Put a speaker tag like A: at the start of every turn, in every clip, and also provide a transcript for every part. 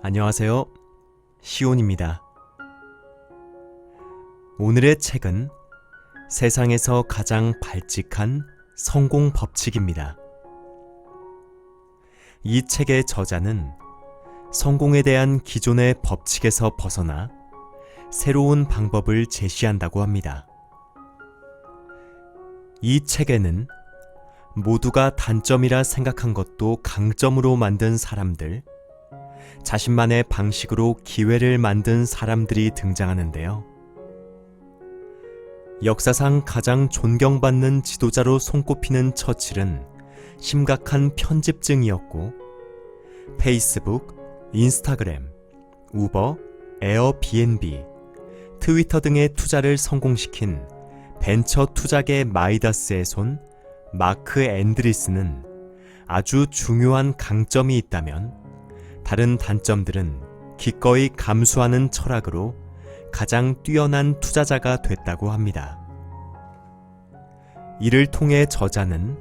A: 안녕하세요. 시온입니다. 오늘의 책은 세상에서 가장 발칙한 성공 법칙입니다. 이 책의 저자는 성공에 대한 기존의 법칙에서 벗어나 새로운 방법을 제시한다고 합니다. 이 책에는 모두가 단점이라 생각한 것도 강점으로 만든 사람들, 자신만의 방식으로 기회를 만든 사람들이 등장하는데요. 역사상 가장 존경받는 지도자로 손꼽히는 처칠은 심각한 편집증이었고, 페이스북, 인스타그램, 우버, 에어비앤비, 트위터 등의 투자를 성공시킨 벤처 투자계 마이다스의 손 마크 앤드리스는 아주 중요한 강점이 있다면 다른 단점들은 기꺼이 감수하는 철학으로 가장 뛰어난 투자자가 됐다고 합니다. 이를 통해 저자는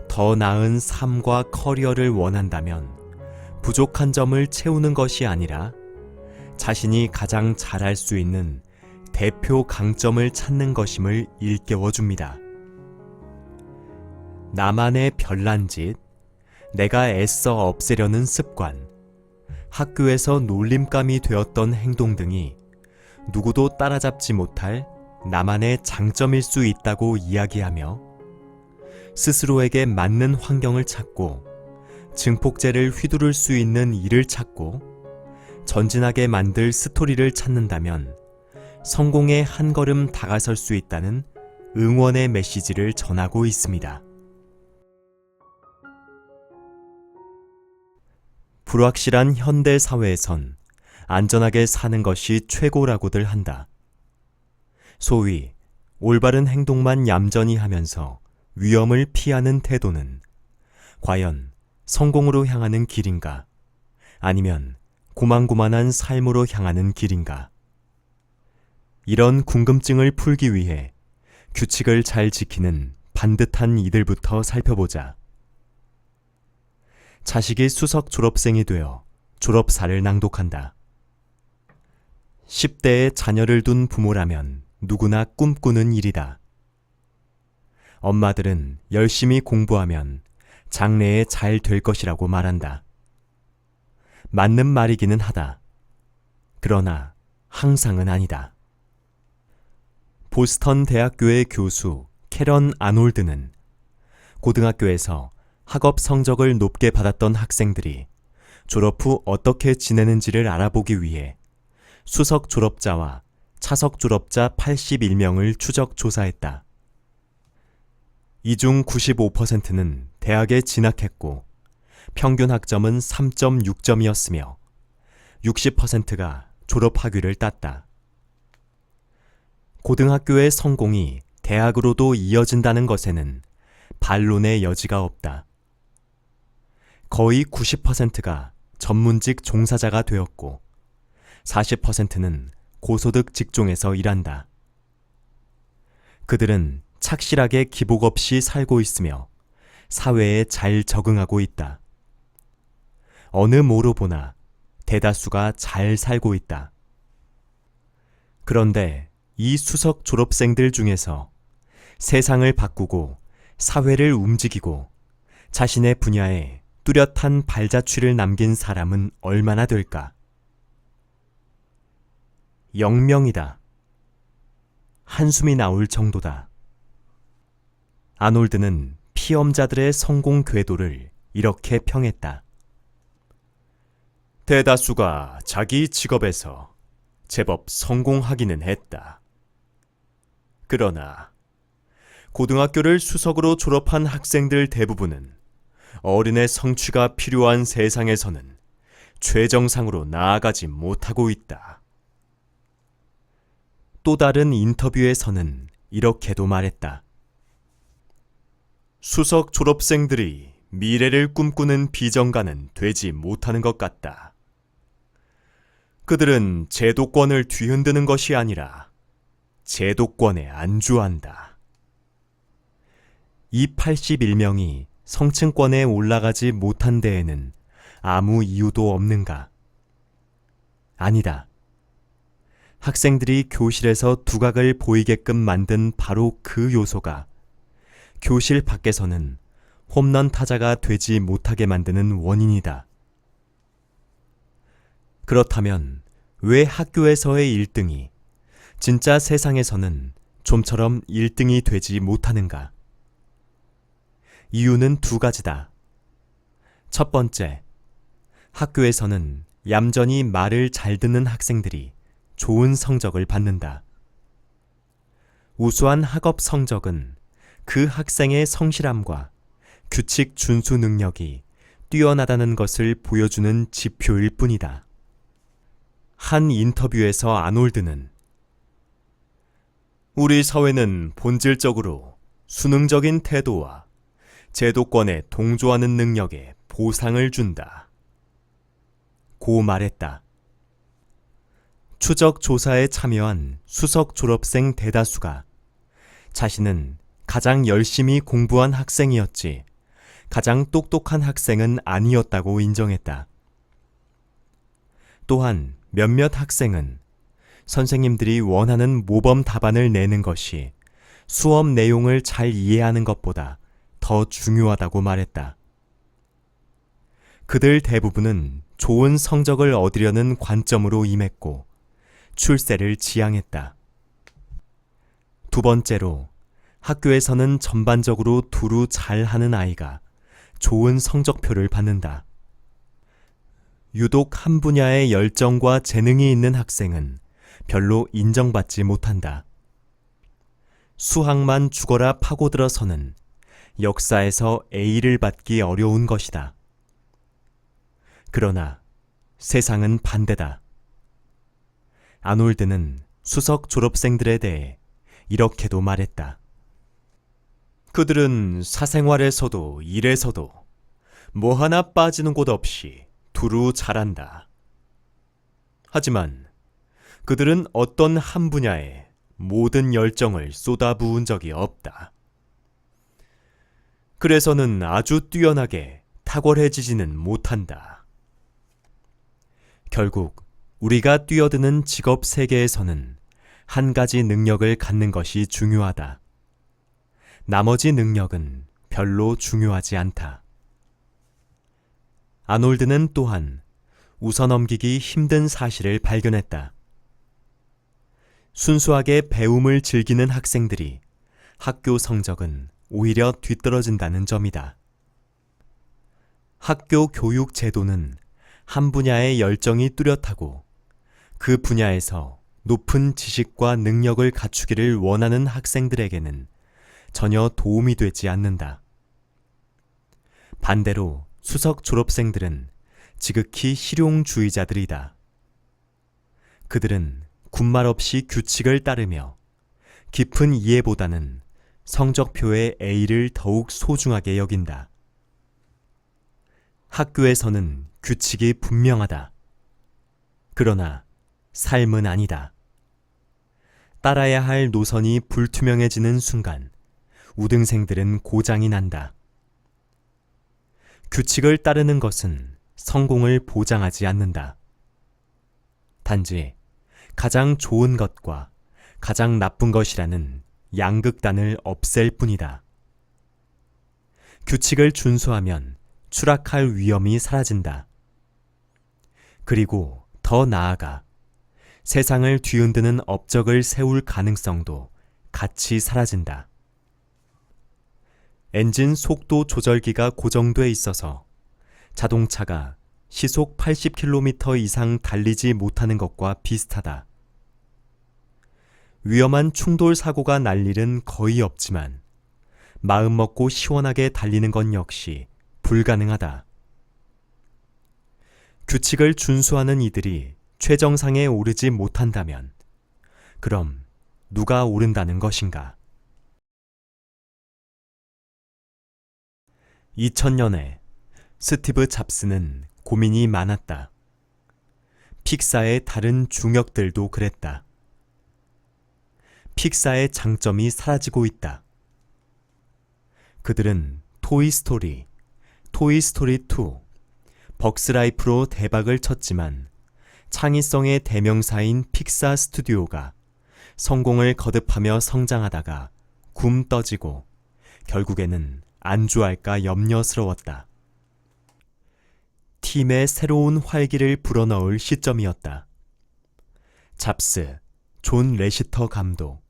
A: 더 나은 삶과 커리어를 원한다면 부족한 점을 채우는 것이 아니라 자신이 가장 잘할 수 있는 대표 강점을 찾는 것임을 일깨워줍니다. 나만의 별난 짓, 내가 애써 없애려는 습관, 학교에서 놀림감이 되었던 행동 등이 누구도 따라잡지 못할 나만의 장점일 수 있다고 이야기하며 스스로에게 맞는 환경을 찾고 증폭제를 휘두를 수 있는 일을 찾고 전진하게 만들 스토리를 찾는다면 성공에 한 걸음 다가설 수 있다는 응원의 메시지를 전하고 있습니다. 불확실한 현대 사회에선 안전하게 사는 것이 최고라고들 한다. 소위 올바른 행동만 얌전히 하면서 위험을 피하는 태도는 과연 성공으로 향하는 길인가? 아니면 고만고만한 삶으로 향하는 길인가? 이런 궁금증을 풀기 위해 규칙을 잘 지키는 반듯한 이들부터 살펴보자. 자식이 수석 졸업생이 되어 졸업사를 낭독한다. 10대에 자녀를 둔 부모라면 누구나 꿈꾸는 일이다. 엄마들은 열심히 공부하면 장래에 잘 될 것이라고 말한다. 맞는 말이기는 하다. 그러나 항상은 아니다. 보스턴 대학교의 교수 캐런 아놀드는 고등학교에서 학업 성적을 높게 받았던 학생들이 졸업 후 어떻게 지내는지를 알아보기 위해 수석 졸업자와 차석 졸업자 81명을 추적 조사했다. 이 중 95%는 대학에 진학했고 평균 학점은 3.6점이었으며 60%가 졸업 학위를 땄다. 고등학교의 성공이 대학으로도 이어진다는 것에는 반론의 여지가 없다. 거의 90%가 전문직 종사자가 되었고 40%는 고소득 직종에서 일한다. 그들은 착실하게 기복 없이 살고 있으며 사회에 잘 적응하고 있다. 어느 모로 보나 대다수가 잘 살고 있다. 그런데 이 수석 졸업생들 중에서 세상을 바꾸고 사회를 움직이고 자신의 분야에 뚜렷한 발자취를 남긴 사람은 얼마나 될까? 0명이다. 한숨이 나올 정도다. 아놀드는 피험자들의 성공 궤도를 이렇게 평했다. 대다수가 자기 직업에서 제법 성공하기는 했다. 그러나 고등학교를 수석으로 졸업한 학생들 대부분은 어른의 성취가 필요한 세상에서는 최정상으로 나아가지 못하고 있다. 또 다른 인터뷰에서는 이렇게도 말했다. 수석 졸업생들이 미래를 꿈꾸는 비전가는 되지 못하는 것 같다. 그들은 제도권을 뒤흔드는 것이 아니라 제도권에 안주한다. 이 81명이 성층권에 올라가지 못한 데에는 아무 이유도 없는가? 아니다. 학생들이 교실에서 두각을 보이게끔 만든 바로 그 요소가 교실 밖에서는 홈런 타자가 되지 못하게 만드는 원인이다. 그렇다면 왜 학교에서의 1등이 진짜 세상에서는 좀처럼 1등이 되지 못하는가? 이유는 두 가지다. 첫 번째, 학교에서는 얌전히 말을 잘 듣는 학생들이 좋은 성적을 받는다. 우수한 학업 성적은 그 학생의 성실함과 규칙 준수 능력이 뛰어나다는 것을 보여주는 지표일 뿐이다. 한 인터뷰에서 아놀드는 우리 사회는 본질적으로 수능적인 태도와 제도권에 동조하는 능력에 보상을 준다. 고 말했다. 추적 조사에 참여한 수석 졸업생 대다수가 자신은 가장 열심히 공부한 학생이었지 가장 똑똑한 학생은 아니었다고 인정했다. 또한 몇몇 학생은 선생님들이 원하는 모범 답안을 내는 것이 수업 내용을 잘 이해하는 것보다 더 중요하다고 말했다. 그들 대부분은 좋은 성적을 얻으려는 관점으로 임했고 출세를 지향했다. 두 번째로, 학교에서는 전반적으로 두루 잘하는 아이가 좋은 성적표를 받는다. 유독 한 분야에 열정과 재능이 있는 학생은 별로 인정받지 못한다. 수학만 죽어라 파고들어서는 역사에서 A를 받기 어려운 것이다. 그러나 세상은 반대다. 아놀드는 수석 졸업생들에 대해 이렇게도 말했다. 그들은 사생활에서도 일에서도 뭐 하나 빠지는 곳 없이 두루 잘한다. 하지만 그들은 어떤 한 분야에 모든 열정을 쏟아부은 적이 없다. 그래서는 아주 뛰어나게 탁월해지지는 못한다. 결국 우리가 뛰어드는 직업 세계에서는 한 가지 능력을 갖는 것이 중요하다. 나머지 능력은 별로 중요하지 않다. 아놀드는 또한 웃어넘기기 힘든 사실을 발견했다. 순수하게 배움을 즐기는 학생들이 학교 성적은 오히려 뒤떨어진다는 점이다. 학교 교육 제도는 한 분야의 열정이 뚜렷하고 그 분야에서 높은 지식과 능력을 갖추기를 원하는 학생들에게는 전혀 도움이 되지 않는다. 반대로 수석 졸업생들은 지극히 실용주의자들이다. 그들은 군말 없이 규칙을 따르며 깊은 이해보다는 성적표의 A를 더욱 소중하게 여긴다. 학교에서는 규칙이 분명하다. 그러나 삶은 아니다. 따라야 할 노선이 불투명해지는 순간 우등생들은 고장이 난다. 규칙을 따르는 것은 성공을 보장하지 않는다. 단지 가장 좋은 것과 가장 나쁜 것이라는 양극단을 없앨 뿐이다. 규칙을 준수하면 추락할 위험이 사라진다. 그리고 더 나아가 세상을 뒤흔드는 업적을 세울 가능성도 같이 사라진다. 엔진 속도 조절기가 고정돼 있어서 자동차가 시속 80km 이상 달리지 못하는 것과 비슷하다. 위험한 충돌 사고가 날 일은 거의 없지만 마음 먹고 시원하게 달리는 건 역시 불가능하다. 규칙을 준수하는 이들이 최정상에 오르지 못한다면 그럼 누가 오른다는 것인가? 2000년에 스티브 잡스는 고민이 많았다. 픽사의 다른 중역들도 그랬다. 픽사의 장점이 사라지고 있다. 그들은 토이스토리, 토이스토리 2, 벅스라이프로 대박을 쳤지만 창의성의 대명사인 픽사 스튜디오가 성공을 거듭하며 성장하다가 굼 떠지고 결국에는 안주할까 염려스러웠다. 팀의 새로운 활기를 불어넣을 시점이었다. 잡스, 존 레시터 감독,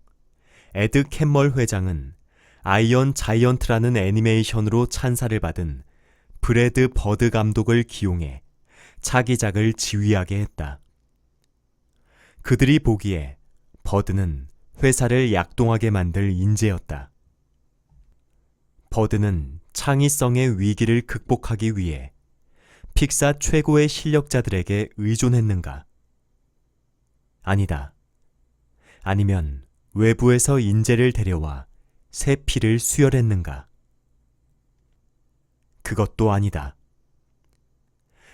A: 에드 캔멀 회장은 아이언 자이언트라는 애니메이션으로 찬사를 받은 브래드 버드 감독을 기용해 차기작을 지휘하게 했다. 그들이 보기에 버드는 회사를 약동하게 만들 인재였다. 버드는 창의성의 위기를 극복하기 위해 픽사 최고의 실력자들에게 의존했는가? 아니다. 아니면 외부에서 인재를 데려와 새 피를 수혈했는가? 그것도 아니다.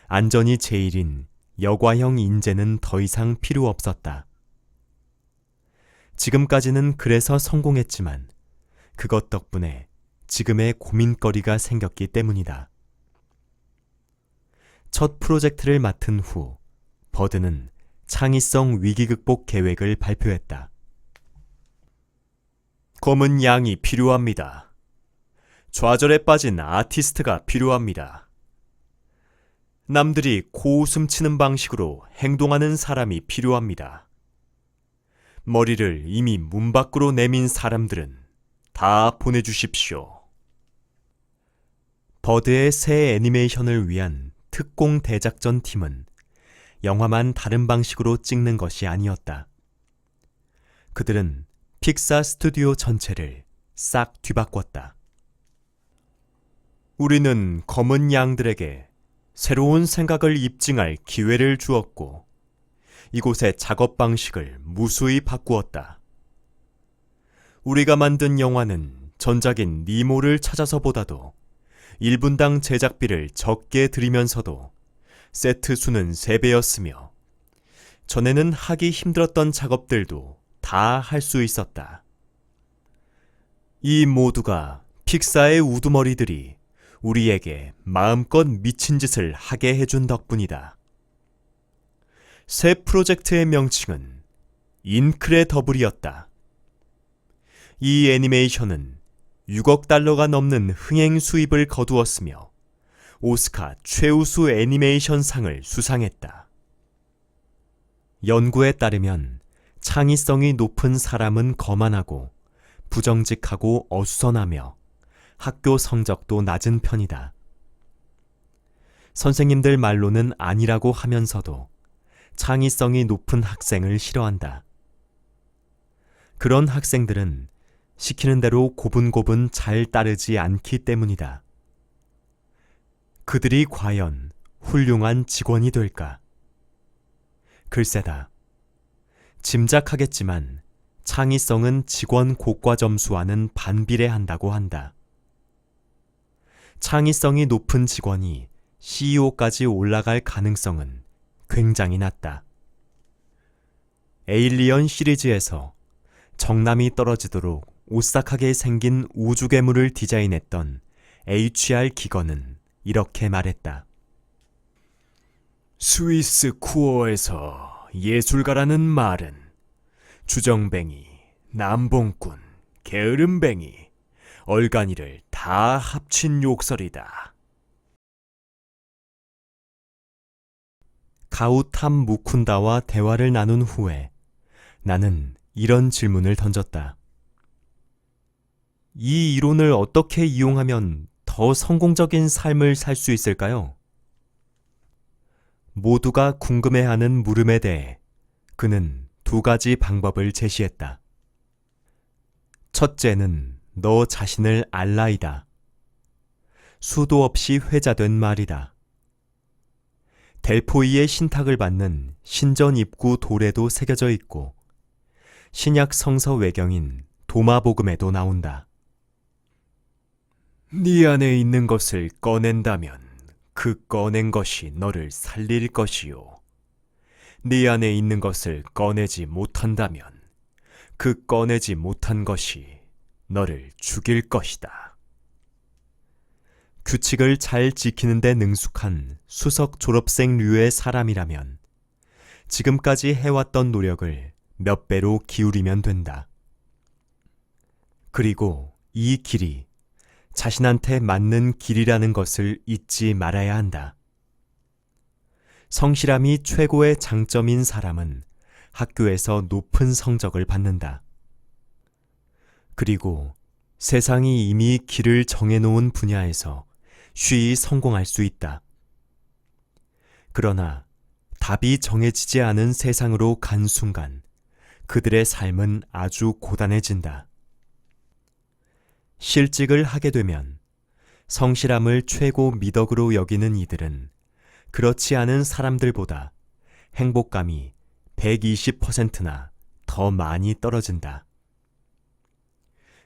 A: 안전이 제일인 여과형 인재는 더 이상 필요 없었다. 지금까지는 그래서 성공했지만 그것 덕분에 지금의 고민거리가 생겼기 때문이다. 첫 프로젝트를 맡은 후 버드는 창의성 위기 극복 계획을 발표했다. 검은 양이 필요합니다. 좌절에 빠진 아티스트가 필요합니다. 남들이 코웃음 치는 방식으로 행동하는 사람이 필요합니다. 머리를 이미 문 밖으로 내민 사람들은 다 보내주십시오. 버드의 새 애니메이션을 위한 특공 대작전 팀은 영화만 다른 방식으로 찍는 것이 아니었다. 그들은 픽사 스튜디오 전체를 싹 뒤바꿨다. 우리는 검은 양들에게 새로운 생각을 입증할 기회를 주었고 이곳의 작업 방식을 무수히 바꾸었다. 우리가 만든 영화는 전작인 니모를 찾아서보다도 1분당 제작비를 적게 들이면서도 세트 수는 3배였으며 전에는 하기 힘들었던 작업들도 다 할 수 있었다. 이 모두가 픽사의 우두머리들이 우리에게 마음껏 미친 짓을 하게 해준 덕분이다. 새 프로젝트의 명칭은 인크레더블이었다. 이 애니메이션은 6억 달러가 넘는 흥행 수입을 거두었으며 오스카 최우수 애니메이션 상을 수상했다. 연구에 따르면 창의성이 높은 사람은 거만하고 부정직하고 어수선하며 학교 성적도 낮은 편이다. 선생님들 말로는 아니라고 하면서도 창의성이 높은 학생을 싫어한다. 그런 학생들은 시키는 대로 고분고분 잘 따르지 않기 때문이다. 그들이 과연 훌륭한 직원이 될까? 글쎄다. 짐작하겠지만 창의성은 직원 고과 점수와는 반비례한다고 한다. 창의성이 높은 직원이 CEO까지 올라갈 가능성은 굉장히 낮다. 에일리언 시리즈에서 정남이 떨어지도록 오싹하게 생긴 우주괴물을 디자인했던 HR 기건은 이렇게 말했다. 스위스 쿠어에서 예술가라는 말은 주정뱅이, 남봉꾼, 게으름뱅이, 얼간이를 다 합친 욕설이다. 가우탐 무쿤다와 대화를 나눈 후에 나는 이런 질문을 던졌다. 이 이론을 어떻게 이용하면 더 성공적인 삶을 살 수 있을까요? 모두가 궁금해하는 물음에 대해 그는 2가지 방법을 제시했다. 첫째는 너 자신을 알라이다. 수도 없이 회자된 말이다. 델포이의 신탁을 받는 신전 입구 돌에도 새겨져 있고 신약 성서 외경인 도마복음에도 나온다. 네 안에 있는 것을 꺼낸다면 그 꺼낸 것이 너를 살릴 것이요. 네 안에 있는 것을 꺼내지 못한다면 그 꺼내지 못한 것이 너를 죽일 것이다. 규칙을 잘 지키는 데 능숙한 수석 졸업생류의 사람이라면 지금까지 해왔던 노력을 몇 배로 기울이면 된다. 그리고 이 길이 자신한테 맞는 길이라는 것을 잊지 말아야 한다. 성실함이 최고의 장점인 사람은 학교에서 높은 성적을 받는다. 그리고 세상이 이미 길을 정해놓은 분야에서 쉬이 성공할 수 있다. 그러나 답이 정해지지 않은 세상으로 간 순간 그들의 삶은 아주 고단해진다. 실직을 하게 되면 성실함을 최고 미덕으로 여기는 이들은 그렇지 않은 사람들보다 행복감이 120%나 더 많이 떨어진다.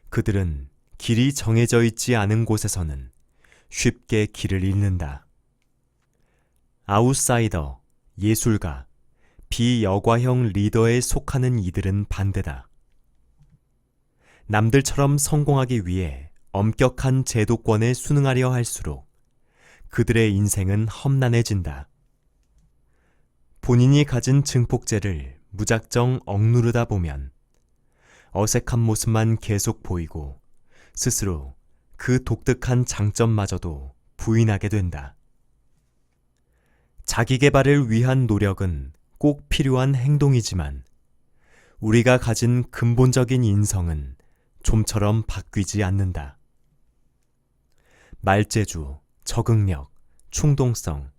A: 그들은 길이 정해져 있지 않은 곳에서는 쉽게 길을 잃는다. 아웃사이더, 예술가, 비여과형 리더에 속하는 이들은 반대다. 남들처럼 성공하기 위해 엄격한 제도권에 순응하려 할수록 그들의 인생은 험난해진다. 본인이 가진 증폭제를 무작정 억누르다 보면 어색한 모습만 계속 보이고 스스로 그 독특한 장점마저도 부인하게 된다. 자기 개발을 위한 노력은 꼭 필요한 행동이지만 우리가 가진 근본적인 인성은 좀처럼 바뀌지 않는다. 말재주, 적응력, 충동성,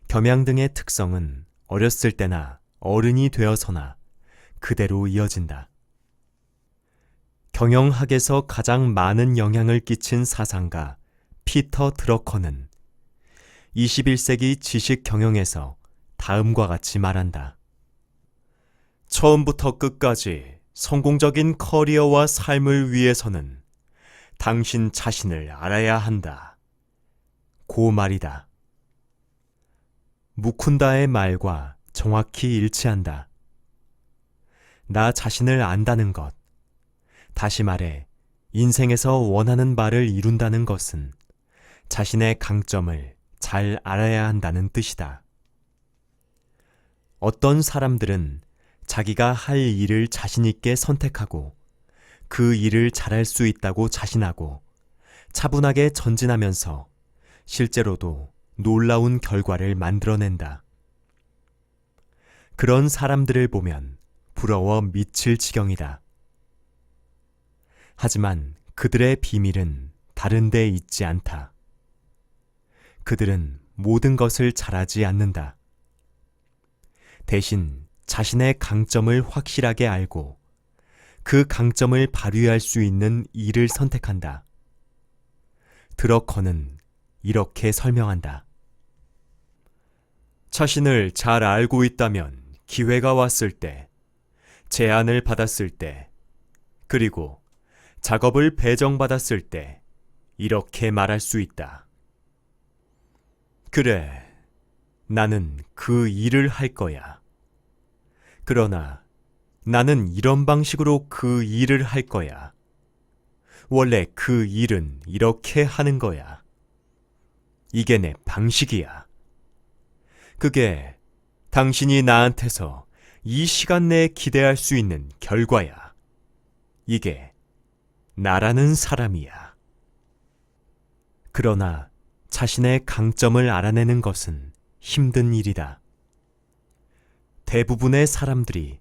A: 겸양 등의 특성은 어렸을 때나 어른이 되어서나 그대로 이어진다. 경영학에서 가장 많은 영향을 끼친 사상가 피터 드러커는 21세기 지식 경영에서 다음과 같이 말한다. 처음부터 끝까지 성공적인 커리어와 삶을 위해서는 당신 자신을 알아야 한다. 고 말이다. 무쿤다의 말과 정확히 일치한다. 나 자신을 안다는 것, 다시 말해 인생에서 원하는 바를 이룬다는 것은 자신의 강점을 잘 알아야 한다는 뜻이다. 어떤 사람들은 자기가 할 일을 자신 있게 선택하고 그 일을 잘할 수 있다고 자신하고 차분하게 전진하면서 실제로도 놀라운 결과를 만들어낸다. 그런 사람들을 보면 부러워 미칠 지경이다. 하지만 그들의 비밀은 다른 데 있지 않다. 그들은 모든 것을 잘하지 않는다. 대신 자신의 강점을 확실하게 알고 그 강점을 발휘할 수 있는 일을 선택한다. 드러커는 이렇게 설명한다. 자신을 잘 알고 있다면 기회가 왔을 때, 제안을 받았을 때, 그리고 작업을 배정받았을 때 이렇게 말할 수 있다. 그래, 나는 그 일을 할 거야. 그러나 나는 이런 방식으로 그 일을 할 거야. 원래 그 일은 이렇게 하는 거야. 이게 내 방식이야. 그게 당신이 나한테서 이 시간 내에 기대할 수 있는 결과야. 이게 나라는 사람이야. 그러나 자신의 강점을 알아내는 것은 힘든 일이다. 대부분의 사람들이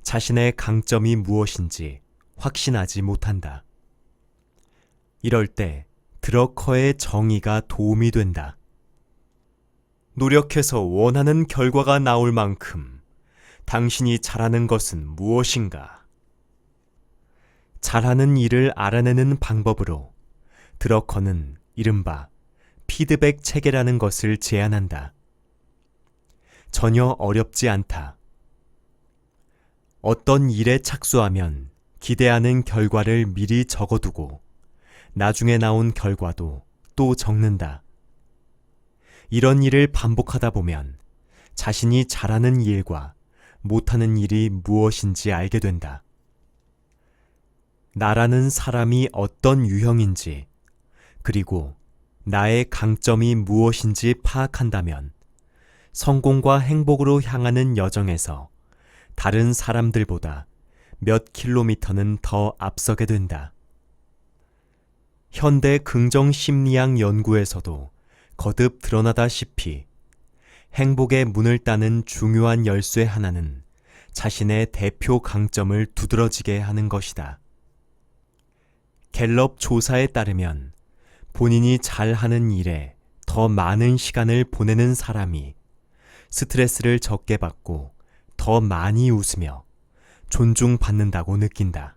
A: 자신의 강점이 무엇인지 확신하지 못한다. 이럴 때 드러커의 정의가 도움이 된다. 노력해서 원하는 결과가 나올 만큼 당신이 잘하는 것은 무엇인가? 잘하는 일을 알아내는 방법으로 드러커는 이른바 피드백 체계라는 것을 제안한다. 전혀 어렵지 않다. 어떤 일에 착수하면 기대하는 결과를 미리 적어두고 나중에 나온 결과도 또 적는다. 이런 일을 반복하다 보면 자신이 잘하는 일과 못하는 일이 무엇인지 알게 된다. 나라는 사람이 어떤 유형인지, 그리고 나의 강점이 무엇인지 파악한다면 성공과 행복으로 향하는 여정에서 다른 사람들보다 몇 킬로미터는 더 앞서게 된다. 현대 긍정 심리학 연구에서도 거듭 드러나다시피 행복의 문을 따는 중요한 열쇠 하나는 자신의 대표 강점을 두드러지게 하는 것이다. 갤럽 조사에 따르면 본인이 잘하는 일에 더 많은 시간을 보내는 사람이 스트레스를 적게 받고 더 많이 웃으며 존중받는다고 느낀다.